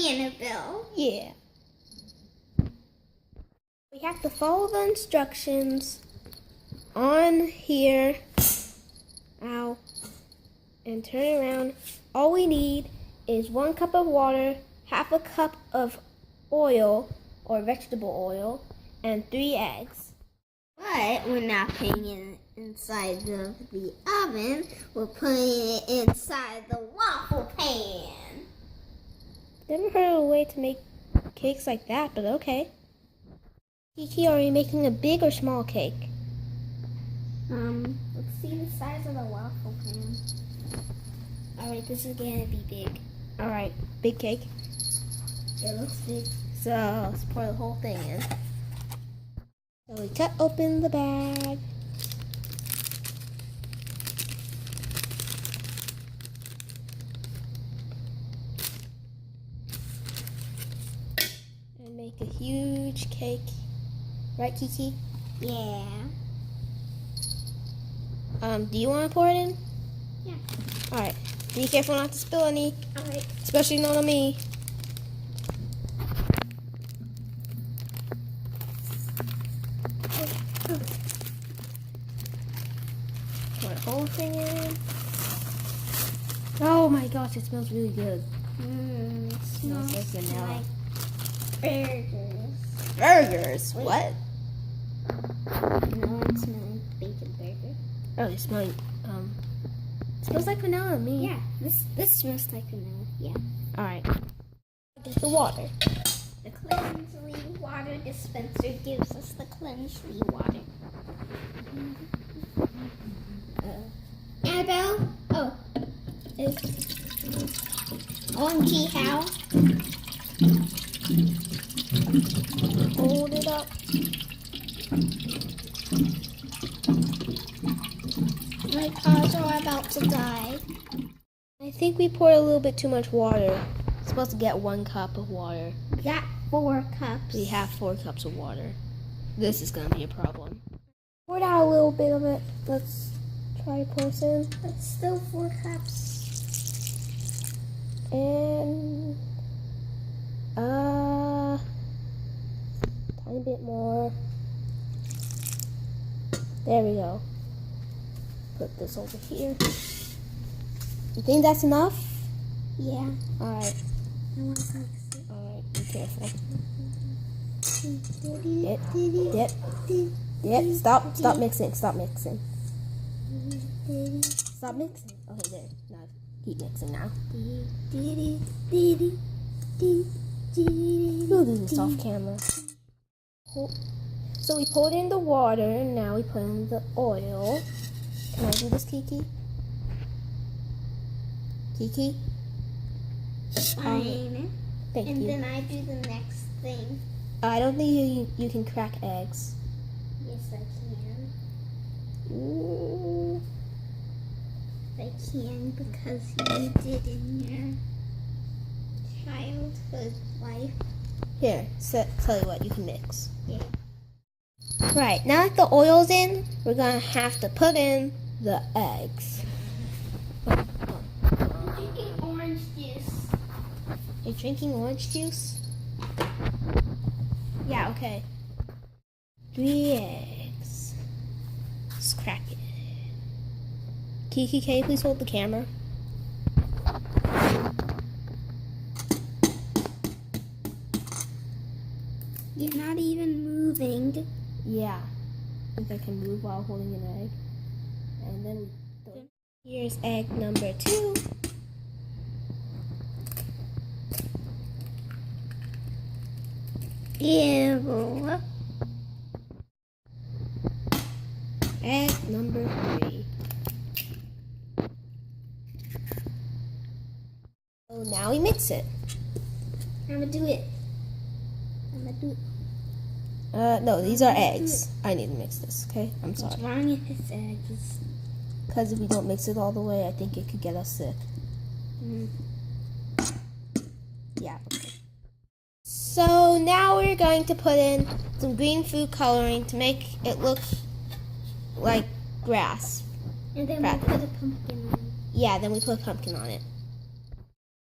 Annabelle. Yeah. We have to follow the instructions on here. Ow. And turn around. All we need is 1 cup of water, half a cup of oil or vegetable oil, and 3 eggs. But we're not putting it inside of the oven. We're putting it inside the waffle pan. Never heard of a way to make cakes like that, but okay. Kiki, are you making a big or small cake? Let's see the size of the waffle pan. Alright, this is gonna be big. Alright, big cake. It looks big. So, let's pour the whole thing in. So we cut open the bag. And make a huge cake. Right, Kiki? Yeah. Do you want to pour it in? Yeah. Alright. Be careful not to spill any. Alright. Especially not on me. Pour the whole thing in. Oh my gosh, it smells really good. It Smells like vanilla. burgers. Burgers? Wait. What? No, it's smelling bacon burger. Oh, it smells smells like vanilla to me. Yeah, this smells like vanilla. Yeah. Alright. Get the water. The Cleansly water dispenser gives us the Cleansly water. Annabelle? Oh. OMG, how? Hold it up. My paws are about to die. I think we poured a little bit too much water. It's supposed to get 1 cup of water. We got 4 cups. We have 4 cups of water. This is going to be a problem. Poured out a little bit of it. Let's try to pour some. But still 4 cups. And tiny bit more. There we go. Put this over here. You think that's enough? Yeah. Alright. I want to mix it. Alright, be careful. Dip. Stop mixing. Stop mixing. Stop mixing. Okay, there. Now keep mixing now. We'll do this off camera. So we poured in the water, and now we put in the oil. Can I do this, Kiki? Kiki? Fine. Thank And you. then I do the next thing. I don't think you can crack eggs. Yes, I can. Ooh. I can because you did in your childhood life. Here, tell you what, you can mix. Yeah. Right, now that the oil's in, we're gonna have to put in the eggs. I'm drinking orange juice. You're drinking orange juice? Yeah, okay. 3 eggs. Let's crack it. Kiki, can you please hold the camera? You're not even moving. Yeah. I think I can move while holding an egg. And then here's egg number 2. Ew. Egg number 3. So now we mix it. I'm gonna do it. No, these are eggs. I need to mix this, okay? I'm sorry. What's wrong with this eggs? Because if we don't mix it all the way, I think it could get us sick. Yeah. So now we're going to put in some green food coloring to make it look like grass. And then Crap. we'll put a pumpkin on it. Yeah, then we put a pumpkin on it.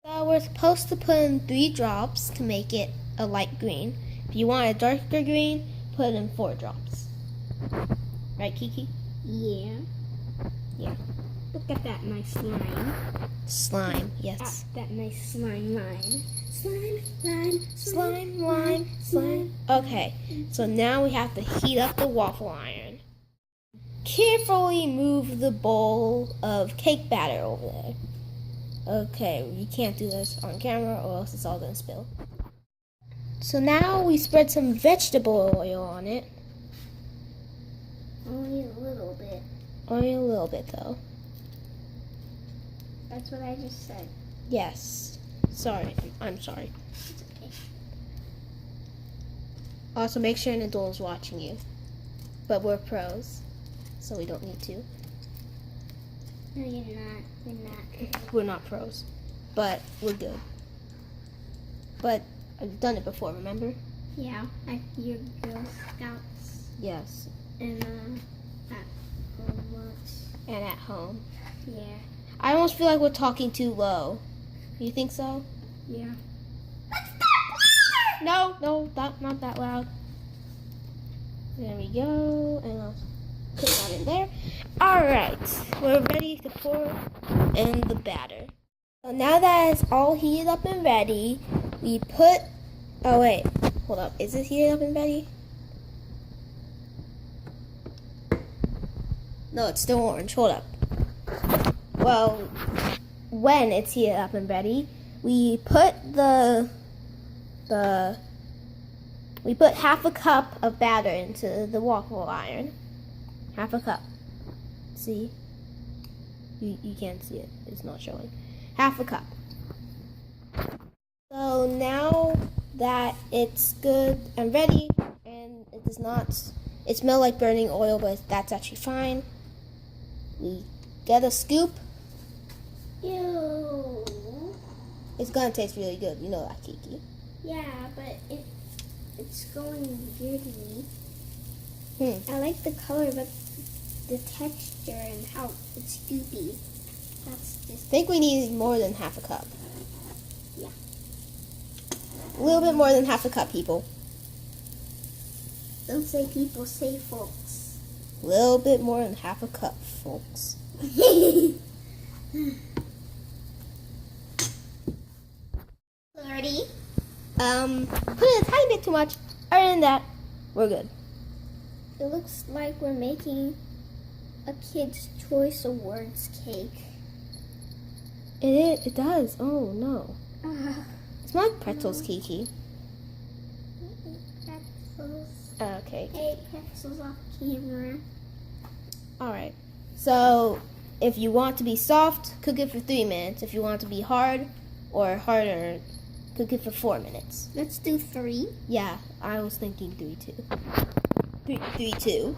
So we're supposed to put in 3 drops to make it a light green. If you want a darker green, put in 4 drops. Right, Kiki? Yeah. Yeah. Look at that nice line. Slime, yes. That nice slime line. Slime, line, slime. Okay, so now we have to heat up the waffle iron. Carefully move the bowl of cake batter over there. Okay, you can't do this on camera or else it's all gonna spill. So now we spread some vegetable oil on it. Only a little bit. Only a little bit though. That's what I just said. Yes. Sorry, I'm sorry. It's okay. Also, make sure an adult is watching you. But we're pros, so we don't need to. No, you're not. You're not. We're not pros, but we're good. But I've done it before, remember? Yeah, you're Girl Scouts Yes. and at home watch. And at home. Yeah. I almost feel like we're talking too low. You think so? Yeah. No, not that loud. There we go, and I'll put that in there. Alright, we're ready to pour in the batter. So now that it's all heated up and ready, we put, oh wait, hold up, is it heated up and ready? No, it's still orange, hold up. Well, when it's heated up and ready, we put we put half a cup of batter into the waffle iron. Half a cup. See? You can't see it. It's not showing. Half a cup. So now that it's good and ready, and it does not, it smells like burning oil, but that's actually fine. We get a scoop. Ew. It's gonna taste really good. You know that, Kiki. Yeah, but it's going weirdly. Hmm. I like the color, but the texture and how it's scoopy. That's I just. think we need more than half a cup. Yeah. A little bit more than half a cup, people. Don't say people, say folks. A little bit more than half a cup, folks. Flirty. Put in a tiny bit too much. Other than that, we're good. It looks like we're making a Kids' Choice Awards cake. It does. Oh no. Ah, It's not pretzels, Kiki. pretzels. Okay. Hey, pretzels off camera. Alright. So, if you want to be soft, cook it for 3 minutes. If you want to be hard or harder, cook it for 4 minutes. Let's do 3. Yeah, I was thinking 3, 2. 3, 2.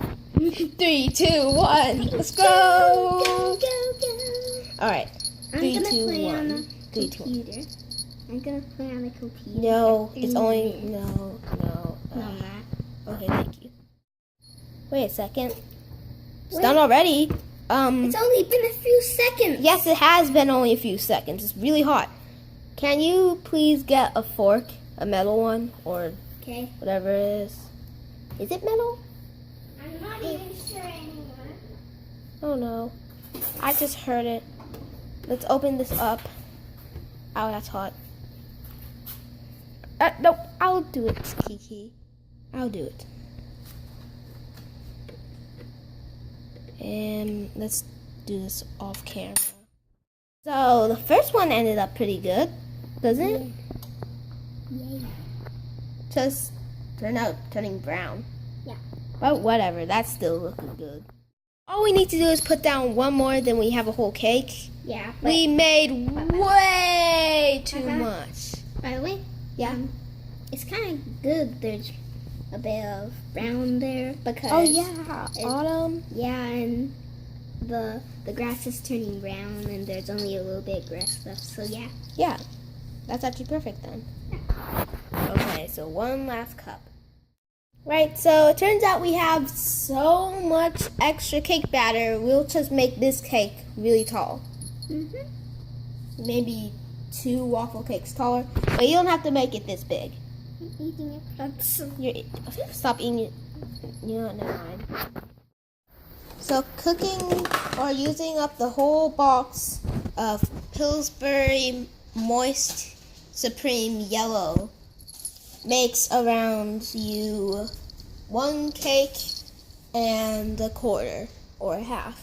3, 2, 1. Let's go! Go, go, go. Alright. I'm 3, gonna 2, play 1. on the 3, 2, 1. computer. I'm gonna play on the computer. No, it's And- only no. No, I'm not. Okay, thank you. Wait a second. It's Wait. done already. It's only been a few seconds. Yes, it has been only a few seconds. It's really hot. Can you please get a fork, a metal one, or Okay. whatever it is? Is it metal? I'm not even sure anymore. Oh no. I just heard it. Let's open this up. Ow, that's hot. Nope, I'll do it, Kiki. I'll do it. And let's do this off camera. So the first one ended up pretty good, doesn't it? Yay. Just turned out turning brown. Yeah. But whatever, that's still looking good. All we need to do is put down one more, then we have a whole cake. Yeah. But, We made way too much. by the way, Yeah. it's kind of good. There's a bit of brown there because. Oh yeah, autumn. Yeah, and the grass is turning brown, and there's only a little bit of grass left. So yeah. Yeah, that's actually perfect then. Okay, so one last cup. Right, so it turns out we have so much extra cake batter. We'll just make this cake really tall. Mhm. Maybe 2 waffle cakes taller. But you don't have to make it this big. I'm eating it. Stop eating it. Never mind. So cooking or using up the whole box of Pillsbury Moist Supreme Yellow makes around you 1 cake and a quarter or half.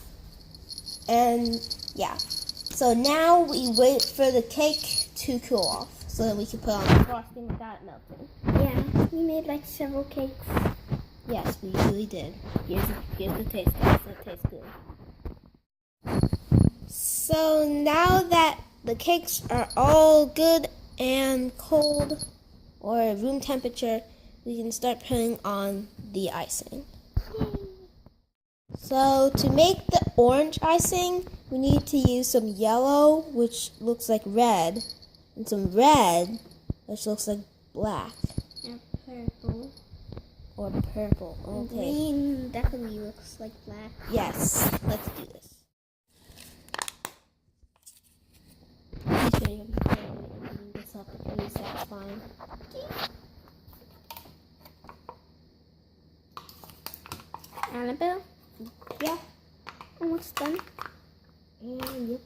And yeah. So now we wait for the cake to cool off so that we can put on the frosting without it melting. Yeah, we made like several cakes. Yes, we really did. Here's the taste, guys. That tastes good. So now that the cakes are all good and cold, or room temperature, we can start putting on the icing. So to make the orange icing, we need to use some yellow, which looks like red, and some red, which looks like black. And purple. Or purple. Okay. Green definitely looks like black. Yes, let's do this. Please show you opening this up. It's really satisfying. Annabelle? Yeah. Almost done. And yep.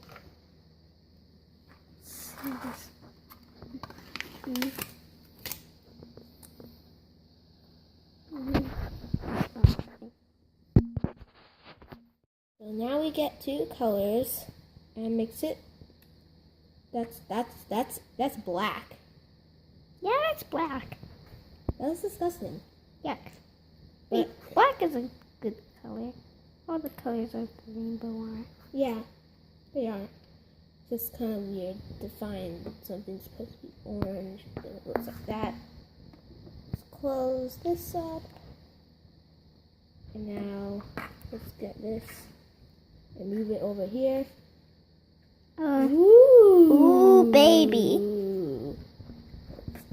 So now we get 2 colors and mix it. That's black. Yeah, it's black. That's disgusting. Yuck. But Black is a good color. All the colors of the rainbow are. yeah, they are. Just kind of weird to find something supposed to be orange, but it looks like that. Let's close this up. And now let's get this and move it over here. Ooh, baby.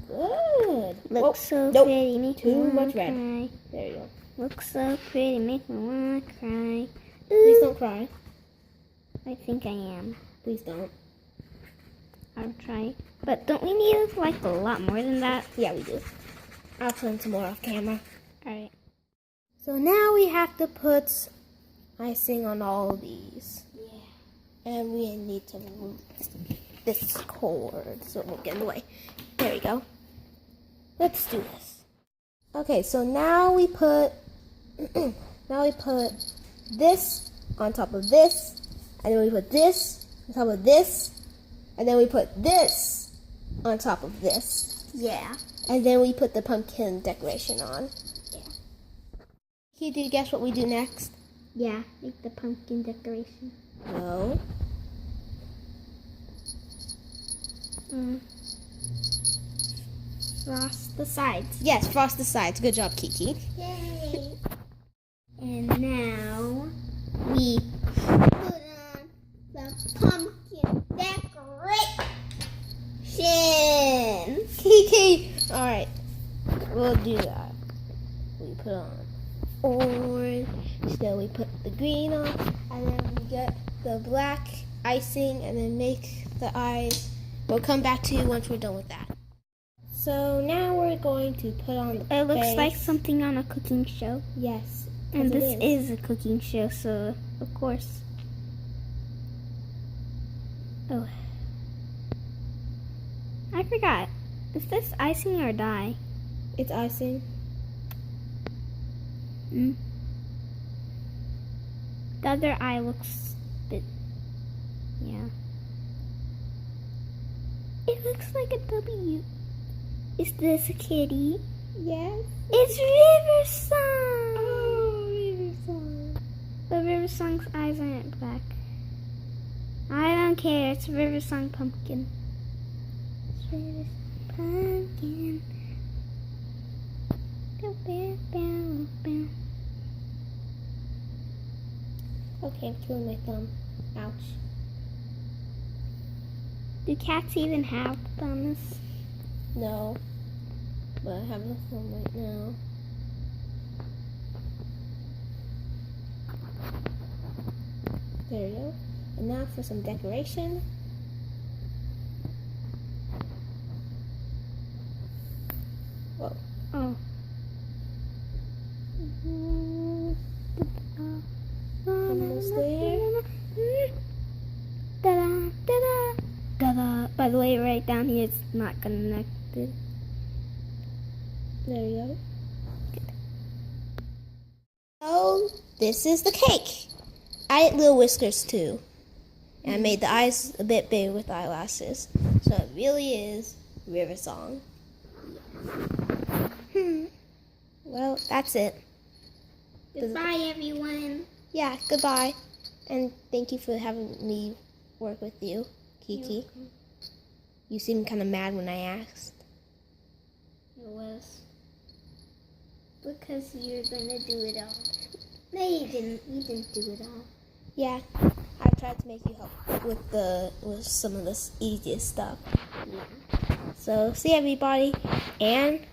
Good. Looks so nope. pretty. Make Too me wanna much red. cry. There you go. Looks so pretty. Make me wanna cry. Please don't cry. I think I am. Please don't. I'll try. But don't we need like a lot more than that? Yeah, we do. I'll turn some more off camera. Alright. So now we have to put icing on all of these. Yeah. And we need to remove this cord so it won't get in the way. There we go. Let's do this. Okay, so now we put this on top of this, and then we put this on top of this, and then we put this on top of this. Yeah. And then we put the pumpkin decoration on. Yeah. Can you guess what we do next? Yeah. Make the pumpkin decoration. No. Frost the sides. Yes, frost the sides. Good job, Kiki. Yay! And now we put on the pumpkin decoration. Kiki! Alright, we'll do that. We put on orange, then we put the green on, and then we get the black icing, and then make the eyes. We'll come back to you once we're done with that. So now we're going to put on the It looks face. like something on a cooking show. Yes. And it this is a cooking show, so of course. Oh. I forgot. Is this icing or dye? It's icing. The other eye looks a bit. Yeah. It looks like a W. Is this a kitty? Yes. It's River Song! Oh, River Song. But River Song's eyes aren't black. I don't care. It's River Song Pumpkin. It's River Song Pumpkin. Bow, bow, bow, bow. Okay, I'm killing my thumb. Ouch. Do cats even have thumbs? No. But I have a thumb right now. There you go. And now for some decoration. Whoa. Oh. Almost there. Da-da, da-da, da-da. By the way, right down here, it's not connected. There you go. Oh, this is the cake. I added little whiskers too. And I made the eyes a bit big with eyelashes. So it really is River Song. Well, that's it. Goodbye, everyone. Yeah, goodbye. And thank you for having me work with you, Kiki. You seemed kind of mad when I asked. It was. Because you're gonna do it all. No, you didn't. You didn't do it all. Yeah, I tried to make you help with some of the easiest stuff. Yeah. So see everybody, and